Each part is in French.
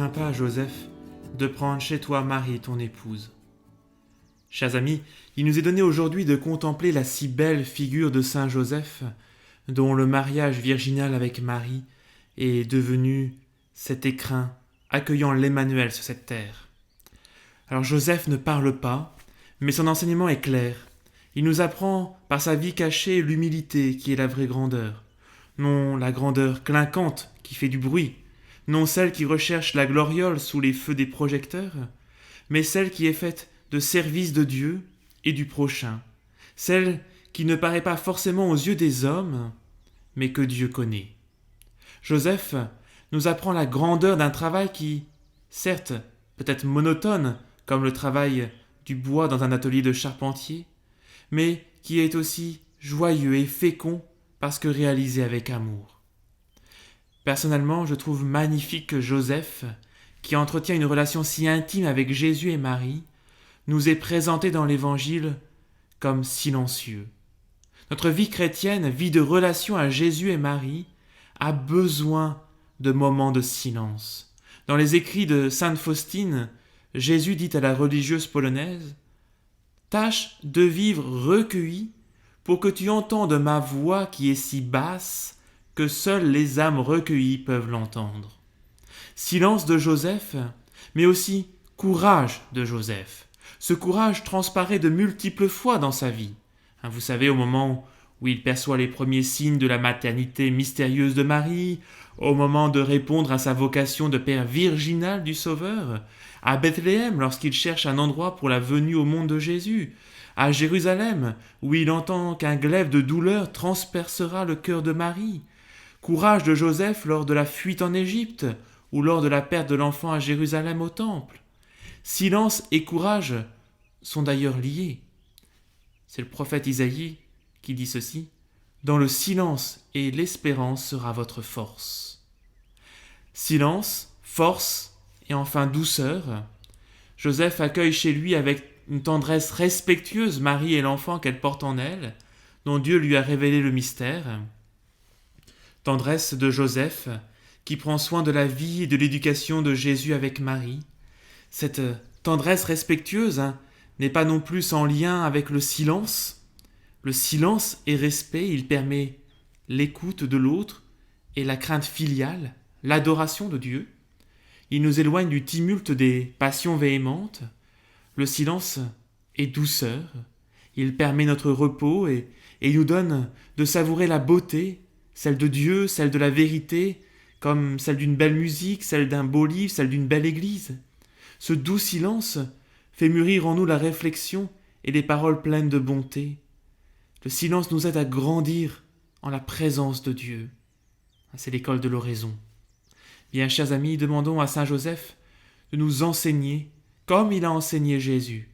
contrains pas, Joseph, de prendre chez toi Marie, ton épouse. Chers amis, il nous est donné aujourd'hui de contempler la si belle figure de Saint Joseph, dont le mariage virginal avec Marie est devenu cet écrin accueillant l'Emmanuel sur cette terre. Alors Joseph ne parle pas, mais son enseignement est clair. Il nous apprend par sa vie cachée l'humilité qui est la vraie grandeur. Non la grandeur clinquante qui fait du bruit, non celle qui recherche la gloriole sous les feux des projecteurs, mais celle qui est faite de service de Dieu et du prochain, celle qui ne paraît pas forcément aux yeux des hommes, mais que Dieu connaît. Joseph nous apprend la grandeur d'un travail qui, certes, peut être monotone, comme le travail du bois dans un atelier de charpentier, mais qui est aussi joyeux et fécond parce que réalisé avec amour. Personnellement, je trouve magnifique que Joseph, qui entretient une relation si intime avec Jésus et Marie, nous est présenté dans l'Évangile comme silencieux. Notre vie chrétienne, vie de relation à Jésus et Marie, a besoin de moments de silence. Dans les écrits de Sainte Faustine, Jésus dit à la religieuse polonaise « Tâche de vivre recueilli pour que tu entendes ma voix qui est si basse que seules les âmes recueillies peuvent l'entendre. » Silence de Joseph, mais aussi courage de Joseph. Ce courage transparaît de multiples fois dans sa vie. Vous savez, au moment où il perçoit les premiers signes de la maternité mystérieuse de Marie, au moment de répondre à sa vocation de père virginal du Sauveur, à Bethléem lorsqu'il cherche un endroit pour la venue au monde de Jésus, à Jérusalem où il entend qu'un glaive de douleur transpercera le cœur de Marie, courage de Joseph lors de la fuite en Égypte ou lors de la perte de l'enfant à Jérusalem au temple. Silence et courage sont d'ailleurs liés. C'est le prophète Isaïe qui dit ceci « Dans le silence et l'espérance sera votre force. » Silence, force et enfin douceur. Joseph accueille chez lui avec une tendresse respectueuse Marie et l'enfant qu'elle porte en elle, dont Dieu lui a révélé le mystère. Tendresse de Joseph qui prend soin de la vie et de l'éducation de Jésus avec Marie. Cette tendresse respectueuse n'est pas non plus en lien avec le silence. Le silence et respect, il permet l'écoute de l'autre et la crainte filiale, l'adoration de Dieu. Il nous éloigne du tumulte des passions véhémentes. Le silence est douceur. Il permet notre repos et nous donne de savourer la beauté, celle de Dieu, celle de la vérité, comme celle d'une belle musique, celle d'un beau livre, celle d'une belle église. Ce doux silence fait mûrir en nous la réflexion et les paroles pleines de bonté. Le silence nous aide à grandir en la présence de Dieu. C'est l'école de l'oraison. Bien, chers amis, demandons à Saint Joseph de nous enseigner, comme il a enseigné Jésus,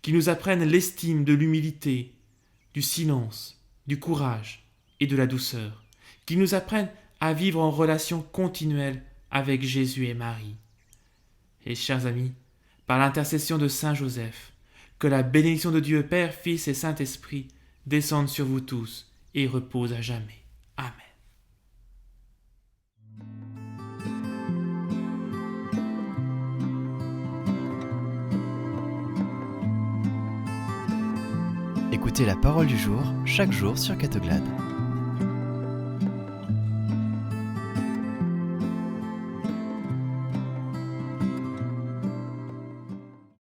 qu'il nous apprenne l'estime de l'humilité, du silence, du courage et de la douceur, qu'il nous apprenne à vivre en relation continuelle avec Jésus et Marie. Et chers amis, par l'intercession de Saint Joseph, que la bénédiction de Dieu Père, Fils et Saint-Esprit descende sur vous tous et repose à jamais. Amen. Écoutez la parole du jour chaque jour sur Catoglade.